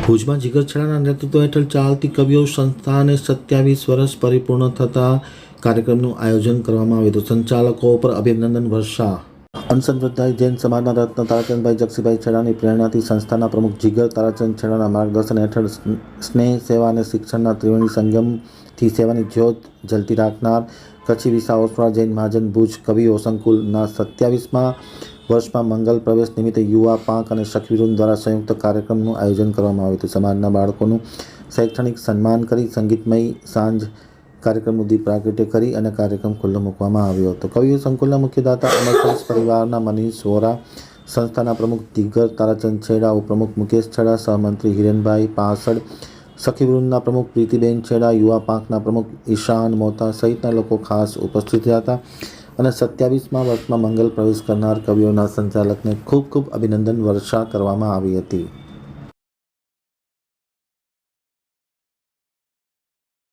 ભુજમાં જીગર છેડાના નેતૃત્વ હેઠળ ચાલતી કવિઓ સંસ્થાને 27 વર્ષ પરિપૂર્ણ થતા કાર્યક્રમનું આયોજન કરવામાં આવ્યું હતું. સંચાલકો પર અભિનંદન વર્ષા. અનસંતોષદાયી જૈન સમાજના રત્ન તારાચંદભાઈ જગસીભાઈ છેડાની પ્રેરણાથી સંસ્થાના પ્રમુખ જીગર તારાચંદ છેડાના માર્ગદર્શન હેઠળ સ્નેહ, સેવા અને શિક્ષણના ત્રિવેણી સંગમથી સેવાની જ્યોત ઝલતી રાખનાર કચ્છી વિસા ઓસવાળ જૈન મહાજન ભુજ કવિઓ સંકુલના 27મા વર્ષમાં મંગલ પ્રવેશ નિમિત્તે યુવા પાંખ અને સખીવૃંદ દ્વારા સંયુક્ત કાર્યક્રમનું આયોજન કરવામાં આવ્યું હતું. સમાજના બાળકોનું શૈક્ષણિક સન્માન કરી સંગીતમય સાંજ કાર્યક્રમનું દીપ પ્રાગટ્ય કરી અને કાર્યક્રમ ખુલ્લો મૂકવામાં આવ્યો હતો. કવિઓ સંકુલના મુખ્યદાતા અમરદાસ પરિવારના મનીષ વોરા, સંસ્થાના પ્રમુખ જીગર તારાચંદ છેડા, ઉપપ્રમુખ મુકેશ છેડા, સહમંત્રી હિરેનભાઈ પાસડ, સખીવૃંદના પ્રમુખ પ્રીતિબેન છેડા, યુવા પાંખના પ્રમુખ ઈશાન મોતા સહિતના લોકો ખાસ ઉપસ્થિત રહ્યા હતા અને 27મા વર્ષમાં મંગલ પ્રવેશ કરનાર કવિઓના સંચાલકને ખૂબ ખૂબ અભિનંદન વર્ષા કરવામાં આવી હતી.